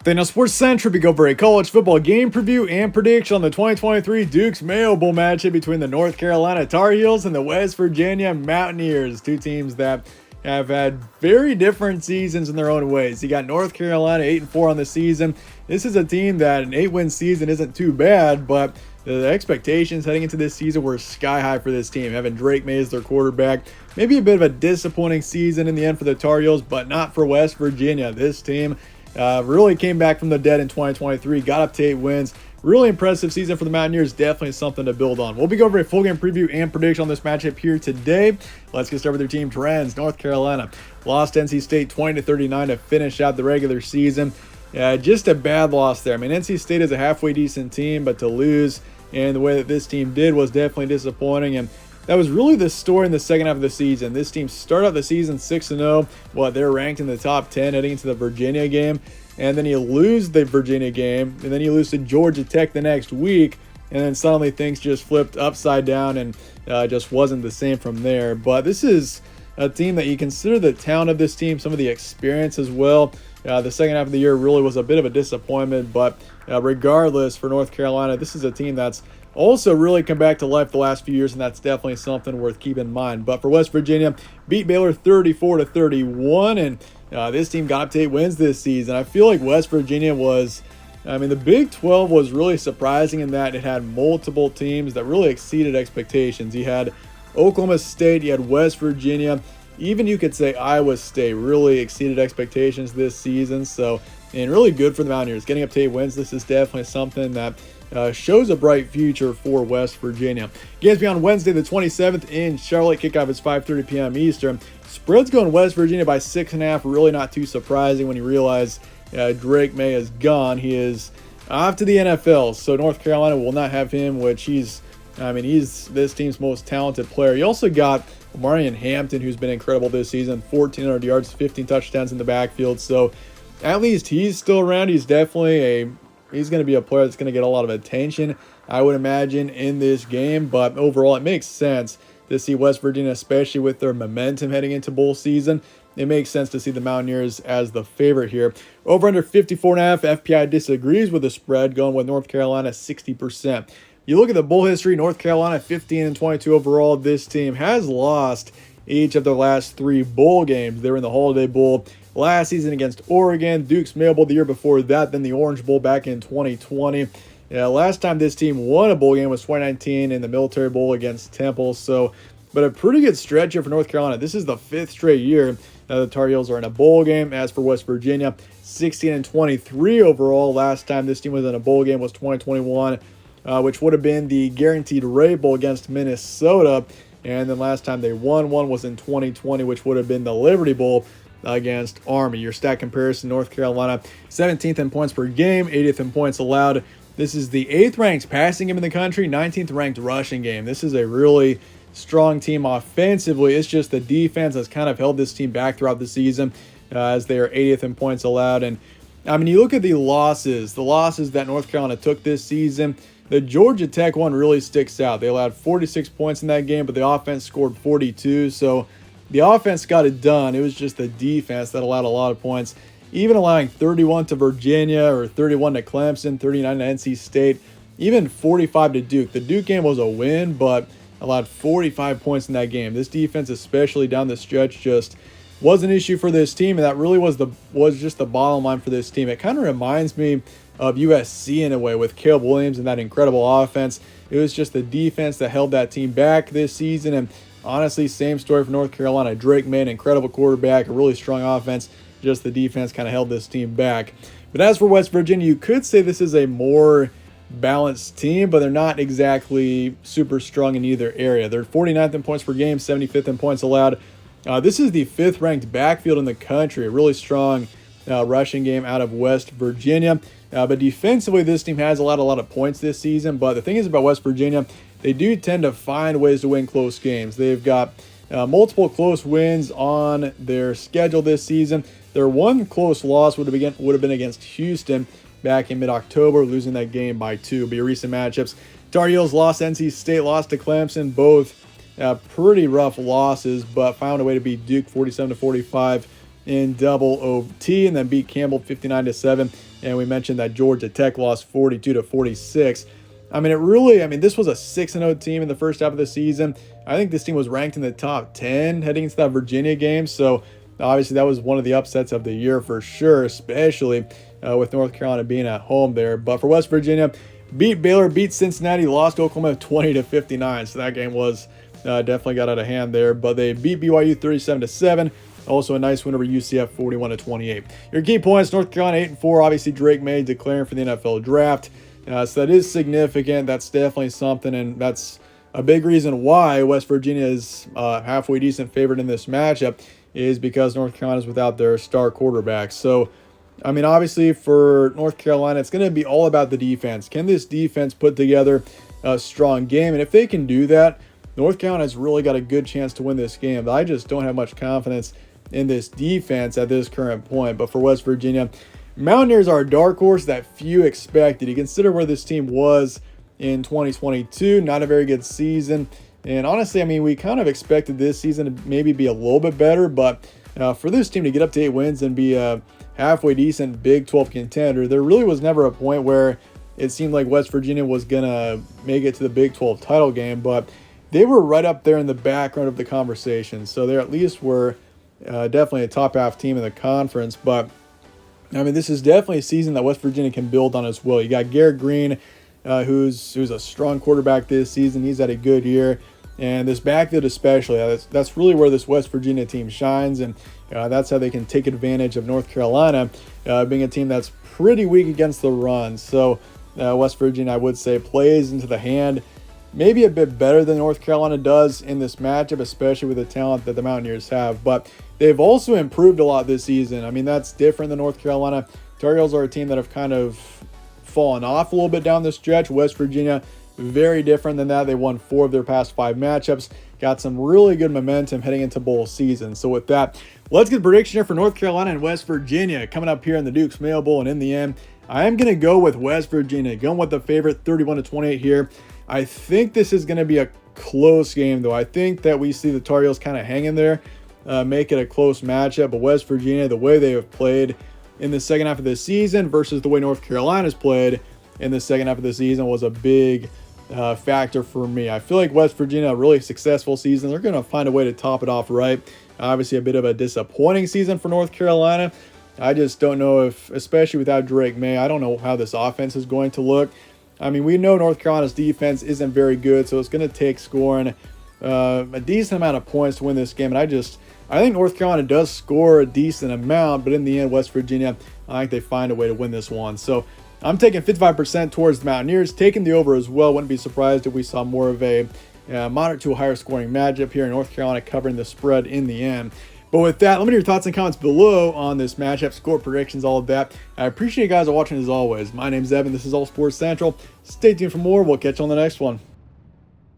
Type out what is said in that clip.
Then on Sports Central, we go for a college football game preview and prediction on the 2023 Duke's Mayo Bowl matchup between the North Carolina Tar Heels and the West Virginia Mountaineers. Two teams that have had very different seasons in their own ways. You got North Carolina 8-4 on the season. This is a team that an 8-win season isn't too bad, but the expectations heading into this season were sky high for this team. Having Drake May as their quarterback, maybe a bit of a disappointing season in the end for the Tar Heels, but not for West Virginia. This team really came back from the dead in 2023, got up to 8 wins. Really impressive season for the Mountaineers. Definitely something to build on. We'll be going over a full game preview and prediction on this matchup here today. Let's get started with their team trends. North Carolina lost NC State 20-39 to finish out the regular season. Just a bad loss there. I mean, NC State is a halfway decent team, but to lose and the way that this team did was definitely disappointing. And that was really the story in the second half of the season. This team started out the season 6-0. They're ranked in the top 10 heading into the Virginia game. And then you lose the Virginia game, and then you lose to Georgia Tech the next week, and then suddenly things just flipped upside down and just wasn't the same from there. But this is a team that you consider the talent of this team, some of the experience as well. The second half of the year really was a bit of a disappointment, but regardless, for North Carolina, this is a team that's also really come back to life the last few years, and that's definitely something worth keeping in mind. But for West Virginia, beat Baylor 34-31, and this team got up to 8 wins this season. I feel like West Virginia the Big 12 was really surprising in that it had multiple teams that really exceeded expectations. You had Oklahoma State, you had West Virginia, even you could say Iowa State really exceeded expectations this season. And really good for the Mountaineers. Getting up to 8 wins, this is definitely something that shows a bright future for West Virginia. Games be on Wednesday the 27th in Charlotte. Kickoff is 5:30 p.m. Eastern. Spread's going West Virginia by 6.5. Really not too surprising when you realize Drake May is gone. He is off to the NFL, so North Carolina will not have him, which he's this team's most talented player. You also got Marion Hampton, who's been incredible this season. 1,400 yards, 15 touchdowns in the backfield. So at least he's still around. He's definitely he's going to be a player that's going to get a lot of attention, I would imagine, in this game. But overall, it makes sense to see West Virginia, especially with their momentum heading into bowl season. It makes sense to see the Mountaineers as the favorite here. Over under 54.5. FPI disagrees with the spread, going with North Carolina 60%. You look at the bowl history, North Carolina 15-22 overall. This team has lost each of their last 3 bowl games. They were in the Holiday Bowl last season against Oregon, Duke's Mayo Bowl the year before that, then the Orange Bowl back in 2020. Last time this team won a bowl game was 2019 in the Military Bowl against Temple. But a pretty good stretch here for North Carolina. This is the 5th straight year that the Tar Heels are in a bowl game. As for West Virginia, 16-23 overall. Last time this team was in a bowl game was 2021, which would have been the Guaranteed Rate Bowl against Minnesota. And then last time they won one was in 2020, which would have been the Liberty Bowl against Army. Your stat comparison, North Carolina 17th in points per game, 80th in points allowed. This is the 8th ranked passing game in the country, 19th ranked rushing game. This is a really strong team offensively. It's just the defense that's kind of held this team back throughout the season as they are 80th in points allowed. And you look at the losses that North Carolina took this season. The Georgia Tech one really sticks out. They allowed 46 points in that game, but the offense scored 42. So the offense got it done. It was just the defense that allowed a lot of points, even allowing 31 to Virginia or 31 to Clemson, 39 to NC State, even 45 to Duke. The Duke game was a win, but allowed 45 points in that game. This defense, especially down the stretch, just was an issue for this team, and that really was just the bottom line for this team. It kind of reminds me of USC in a way with Caleb Williams and that incredible offense. It was just the defense that held that team back this season, and honestly, same story for North Carolina. Drake May, an incredible quarterback, a really strong offense. Just the defense kind of held this team back. But as for West Virginia, you could say this is a more balanced team, but they're not exactly super strong in either area. They're 49th in points per game, 75th in points allowed. This is the 5th ranked backfield in the country. A really strong rushing game out of West Virginia. But defensively, this team has allowed a lot of points this season. But the thing is about West Virginia, they do tend to find ways to win close games. They've got multiple close wins on their schedule this season. Their one close loss would have been against Houston back in mid-October, losing that game by 2. But your recent matchups, Tar Heels lost, NC State lost to Clemson, both pretty rough losses, but found a way to beat Duke 47-45. in double OT and then beat Campbell 59-7. And we mentioned that Georgia Tech lost 42-46. I mean, this was a 6-0 team in the first half of the season. I think this team was ranked in the top 10 heading into that Virginia game. So obviously that was one of the upsets of the year for sure, especially with North Carolina being at home there. But for West Virginia, beat Baylor, beat Cincinnati, lost to Oklahoma 20-59. So that game was definitely got out of hand there. But they beat BYU 37-7. Also a nice win over UCF 41-28. Your key points: North Carolina 8-4. Obviously Drake May declaring for the NFL draft. So that is significant. That's definitely something, and that's a big reason why West Virginia is halfway decent favorite in this matchup, is because North Carolina is without their star quarterback. So, I mean, obviously for North Carolina, it's going to be all about the defense. Can this defense put together a strong game? And if they can do that, North Carolina's really got a good chance to win this game. But I just don't have much confidence in this defense at this current point. But for West Virginia, Mountaineers are a dark horse that few expected. You consider where this team was in 2022, not a very good season. And honestly, I mean, we kind of expected this season to maybe be a little bit better, but for this team to get up to 8 wins and be a halfway decent Big 12 contender, there really was never a point where it seemed like West Virginia was going to make it to the Big 12 title game, but they were right up there in the background of the conversation. So they at least were definitely a top half team in the conference, but I mean, this is definitely a season that West Virginia can build on as well. You got Garrett Green, who's a strong quarterback this season. He's had a good year. And this backfield especially, that's really where this West Virginia team shines. And that's how they can take advantage of North Carolina being a team that's pretty weak against the run. So West Virginia, I would say, plays into the hand maybe a bit better than North Carolina does in this matchup, especially with the talent that the Mountaineers have. But they've also improved a lot this season. I mean, that's different than North Carolina. Tar Heels are a team that have kind of fallen off a little bit down the stretch. West Virginia, very different than that. They won 4 of their past 5 matchups. Got some really good momentum heading into bowl season. So with that, let's get a prediction here for North Carolina and West Virginia coming up here in the Duke's Mayo Bowl. And in the end, I am going to go with West Virginia, going with the favorite 31-28 here. I think this is going to be a close game, though. I think that we see the Tar Heels kind of hang in there, make it a close matchup. But West Virginia, the way they have played in the second half of the season versus the way North Carolina's played in the second half of the season was a big factor for me. I feel like West Virginia, a really successful season. They're going to find a way to top it off right. Obviously, a bit of a disappointing season for North Carolina. I just don't know if, especially without Drake May, I don't know how this offense is going to look. I mean, we know North Carolina's defense isn't very good, so it's going to take scoring a decent amount of points to win this game. And I think North Carolina does score a decent amount, but in the end, West Virginia, I think they find a way to win this one. So I'm taking 55% towards the Mountaineers, taking the over as well. Wouldn't be surprised if we saw more of a moderate to a higher scoring matchup here in North Carolina covering the spread in the end. But with that, let me know your thoughts and comments below on this matchup, score predictions, all of that. I appreciate you guys watching as always. My name's Evan. This is All Sports Central. Stay tuned for more. We'll catch you on the next one.